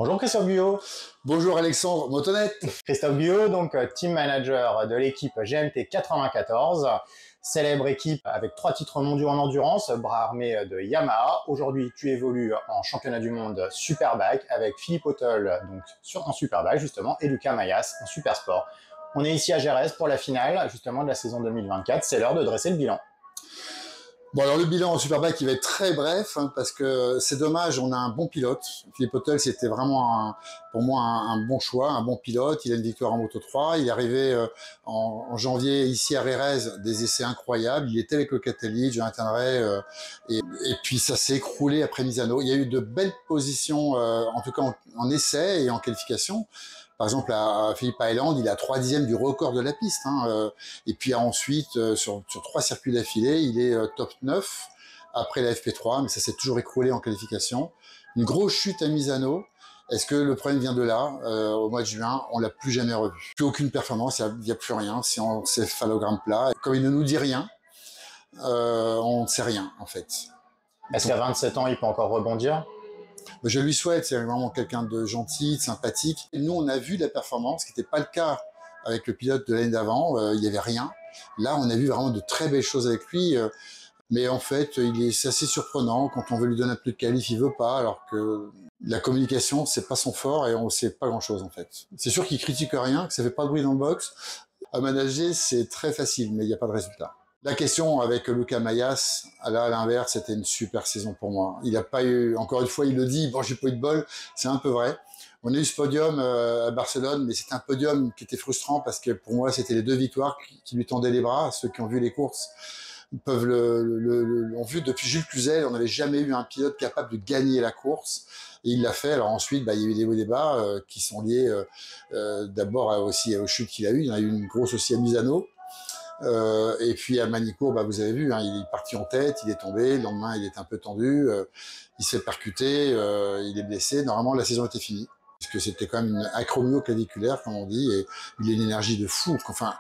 Bonjour Christophe Guyot. Bonjour Alexandre Motonette. Christophe Guyot, donc team manager de l'équipe GMT 94, célèbre équipe avec 3 titres mondiaux en endurance, bras armé de Yamaha. Aujourd'hui, tu évolues en championnat du monde Superbike avec Philippe Autel donc en Superbike justement et Lucas Mayas en Supersport. On est ici à Jerez pour la finale justement de la saison 2024. C'est l'heure de dresser le bilan. Bon, alors le bilan en Superbike, il va être très bref, parce que c'est dommage, on a un bon pilote. Philippe Autel, c'était vraiment pour moi un bon choix, un bon pilote. Il a une victoire en Moto 3. Il est arrivé en janvier ici à Jerez, des essais incroyables. Il était avec le Catalyst, Jonathan Ray, et puis ça s'est écroulé après Misano. Il y a eu de belles positions, en tout cas en essai et en qualification. Par exemple, à Phillip Island, il est à 3/10 du record de la piste. Et puis ensuite, sur 3 circuits d'affilée, il est top 9 après la FP3, mais ça s'est toujours écroulé en qualification. Une grosse chute à Misano. Est-ce que le problème vient de là? Au mois de juin, on l'a plus jamais revu. Plus aucune performance, il n'y a plus rien. C'est en céphalogramme plat. Comme il ne nous dit rien, on ne sait rien en fait. Est-ce qu'à 27 ans, il peut encore rebondir? Je lui souhaite, c'est vraiment quelqu'un de gentil, de sympathique. Et nous, on a vu la performance, ce qui n'était pas le cas avec le pilote de l'année d'avant. Il n'y avait rien. Là, on a vu vraiment de très belles choses avec lui. Mais en fait, c'est assez surprenant. Quand on veut lui donner un peu de qualif, il veut pas, alors que la communication, c'est pas son fort et on sait pas grand-chose en fait. C'est sûr qu'il critique rien, que ça fait pas de bruit dans le box. À manager, c'est très facile, mais il n'y a pas de résultat. La question avec Lucas Mayas, là, à l'inverse, c'était une super saison pour moi. Il n'a pas eu, encore une fois, il le dit, bon, j'ai pas eu de bol, c'est un peu vrai. On a eu ce podium à Barcelone, mais c'était un podium qui était frustrant parce que pour moi, c'était les 2 victoires qui lui tendaient les bras. Ceux qui ont vu les courses peuvent l'ont vu depuis Jules Cluzel. On n'avait jamais eu un pilote capable de gagner la course. Et il l'a fait. Alors ensuite, il y a eu des hauts et des bas qui sont liés d'abord aussi aux chutes qu'il a eues. Il y en a eu une grosse aussi à Misano. Et puis à Manicourt, vous avez vu, il est parti en tête, il est tombé, le lendemain il est un peu tendu, il s'est percuté, il est blessé. Normalement la saison était finie, puisque c'était quand même une acromio-claviculaire, comme on dit, et il a une énergie de fou. Enfin,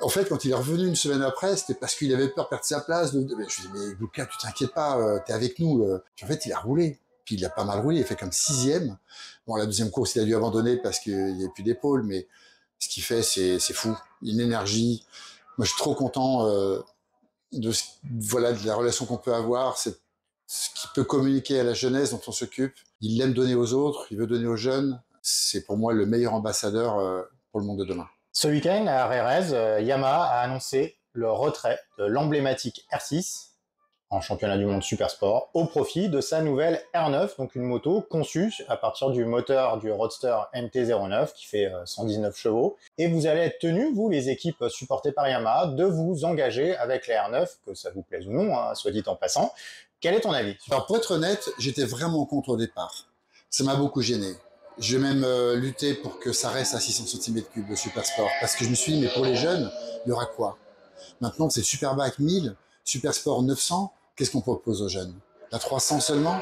en fait, quand il est revenu une semaine après, c'était parce qu'il avait peur de perdre sa place. Je lui dis, mais Lucas, tu t'inquiètes pas, t'es avec nous. Puis en fait, il a roulé. Puis il a pas mal roulé, il a fait comme 6e. Bon, la 2e course, il a dû abandonner parce qu'il n'y avait plus d'épaule, mais ce qu'il fait, c'est fou. Une énergie. Moi, je suis trop content de la relation qu'on peut avoir, c'est ce qu'il peut communiquer à la jeunesse dont on s'occupe. Il aime donner aux autres, il veut donner aux jeunes. C'est pour moi le meilleur ambassadeur pour le monde de demain. Ce week-end, à Jerez, Yamaha a annoncé le retrait de l'emblématique R6 en championnat du monde Supersport au profit de sa nouvelle R9, donc une moto conçue à partir du moteur du Roadster MT-09 qui fait 119 chevaux. Et vous allez être tenus, vous, les équipes supportées par Yamaha, de vous engager avec la R9, que ça vous plaise ou non, soit dit en passant. Quel est ton avis? Alors pour être honnête, j'étais vraiment contre au départ. Ça m'a beaucoup gêné. J'ai même lutté pour que ça reste à 600 cm3 le Supersport, parce que je me suis dit, mais pour les jeunes, il y aura quoi? Maintenant, c'est Superbike 1000, Supersport 900, qu'est-ce qu'on propose aux jeunes? La 300 seulement?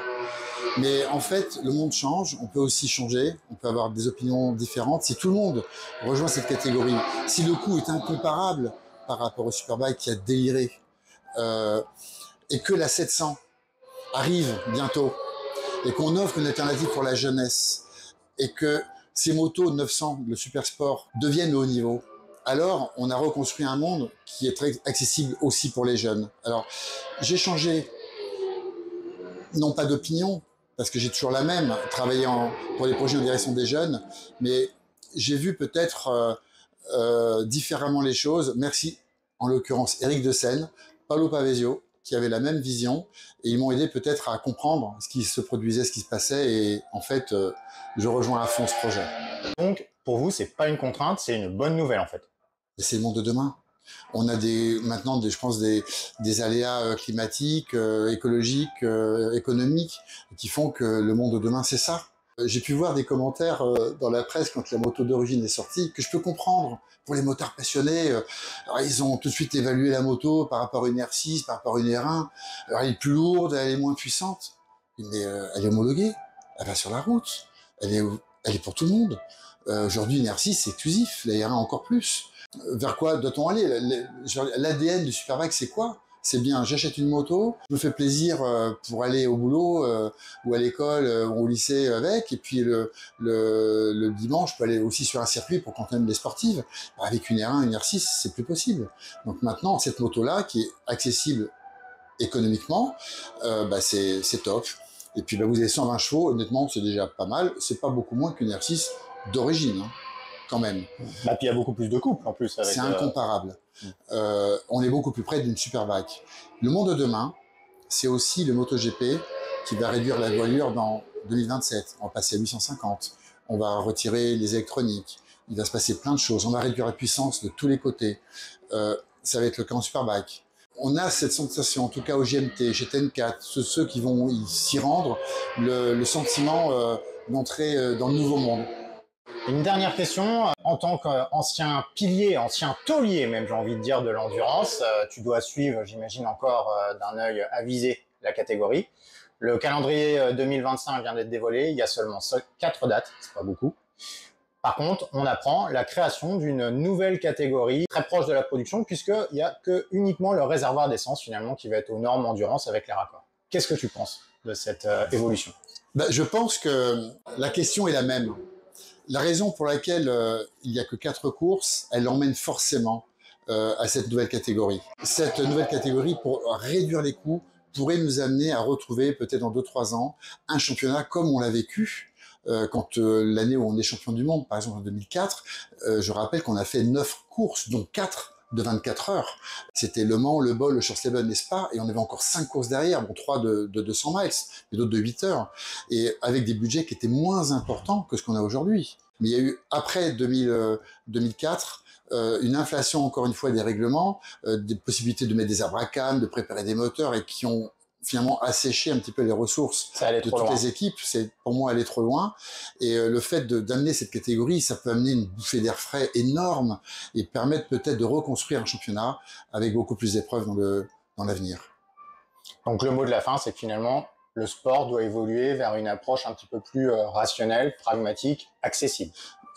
Mais en fait, le monde change, on peut aussi changer, on peut avoir des opinions différentes. Si tout le monde rejoint cette catégorie, si le coût est incomparable par rapport au Superbike qui a déliré, et que la 700 arrive bientôt, et qu'on offre une alternative pour la jeunesse, et que ces motos 900, le Supersport, deviennent le haut niveau, alors on a reconstruit un monde qui est très accessible aussi pour les jeunes. Alors, j'ai changé, non pas d'opinion, parce que j'ai toujours la même, travailler pour les projets en direction des jeunes, mais j'ai vu peut-être différemment les choses. Merci, en l'occurrence, Eric de Seine, Paolo Pavesio, qui avaient la même vision, et ils m'ont aidé peut-être à comprendre ce qui se produisait, ce qui se passait, et en fait, je rejoins à fond ce projet. Donc, pour vous, c'est pas une contrainte, c'est une bonne nouvelle en fait. Et c'est le monde de demain. On a maintenant, je pense, des aléas climatiques, écologiques, économiques, qui font que le monde de demain, c'est ça. J'ai pu voir des commentaires dans la presse quand la moto d'origine est sortie, que je peux comprendre. Pour les motards passionnés, alors ils ont tout de suite évalué la moto par rapport à une R6, par rapport à une R1. Alors elle est plus lourde, elle est moins puissante, mais elle est homologuée, elle va sur la route, elle est pour tout le monde. Aujourd'hui, une R6, c'est exclusif, la R1 encore plus. Vers quoi doit-on aller? L'ADN du Superbike, c'est quoi? c'est bien, j'achète une moto, je me fais plaisir pour aller au boulot ou à l'école ou au lycée avec, et puis le dimanche, je peux aller aussi sur un circuit pour quand on aime les sportives. Avec une R1, une R6, c'est plus possible. Donc maintenant, cette moto-là, qui est accessible économiquement, c'est top. Et puis vous avez 120 chevaux, honnêtement, c'est déjà pas mal. C'est pas beaucoup moins qu'une R6 d'origine, hein, quand même. Bah, puis il y a beaucoup plus de couple en plus. C'est incomparable. On est beaucoup plus près d'une superbike. Le monde de demain, c'est aussi le MotoGP qui va réduire la voilure dans 2027. On va passer à 850. On va retirer les électroniques. Il va se passer plein de choses. On va réduire la puissance de tous les côtés. Ça va être le cas en superbike. On a cette sensation, en tout cas au GMT, chez TN4, ceux qui vont s'y rendre, le sentiment d'entrer dans le nouveau monde. Une dernière question, en tant qu'ancien pilier, ancien taulier même j'ai envie de dire de l'endurance, tu dois suivre, j'imagine encore d'un œil avisé la catégorie. Le calendrier 2025 vient d'être dévoilé, il y a seulement 4 dates, c'est pas beaucoup. Par contre, on apprend la création d'une nouvelle catégorie très proche de la production puisqu'il n'y a que uniquement le réservoir d'essence finalement qui va être aux normes endurance avec les raccords. Qu'est-ce que tu penses de cette évolution? Je pense que la question est la même. La raison pour laquelle il n'y a que 4 courses, elle emmène forcément à cette nouvelle catégorie. Cette nouvelle catégorie, pour réduire les coûts, pourrait nous amener à retrouver peut-être dans 2-3 ans un championnat comme on l'a vécu quand l'année où on est champion du monde, par exemple en 2004, je rappelle qu'on a fait 9 courses, dont 4 de 24 heures. C'était Le Mans, Le Bol, le Shortsleben et Spa, et on avait encore 5 courses derrière, 3 de 200 miles, et d'autres de 8 heures, et avec des budgets qui étaient moins importants que ce qu'on a aujourd'hui. Mais il y a eu, après 2004, une inflation, encore une fois, des règlements, des possibilités de mettre des arbres à cames, de préparer des moteurs, et qui ont finalement asséché un petit peu les ressources de toutes les équipes. C'est pour moi aller trop loin. Et le fait d'amener cette catégorie, ça peut amener une bouffée d'air frais énorme et permettre peut-être de reconstruire un championnat avec beaucoup plus d'épreuves dans l'avenir. Donc le mot de la fin, c'est que finalement, le sport doit évoluer vers une approche un petit peu plus rationnelle, pragmatique, accessible.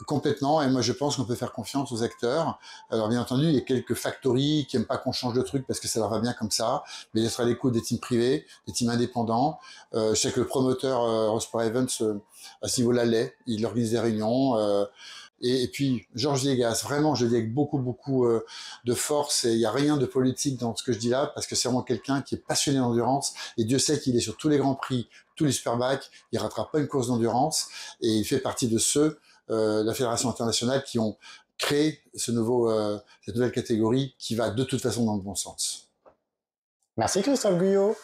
Complètement, et moi je pense qu'on peut faire confiance aux acteurs. Alors bien entendu, il y a quelques factories qui aiment pas qu'on change de truc parce que ça leur va bien comme ça, mais d'être à l'écoute des teams privés, des teams indépendants. Je sais que le promoteur Eurosport Events, à ce niveau-là, l'est. Il organise des réunions. Et puis, Georges Viegas, vraiment, je le dis avec beaucoup de force, et il n'y a rien de politique dans ce que je dis là, parce que c'est vraiment quelqu'un qui est passionné d'endurance, et Dieu sait qu'il est sur tous les grands prix, tous les superbikes, il rattrape pas une course d'endurance, et il fait partie de ceux la Fédération internationale qui ont créé cette nouvelle catégorie qui va de toute façon dans le bon sens. Merci Christophe Guyot.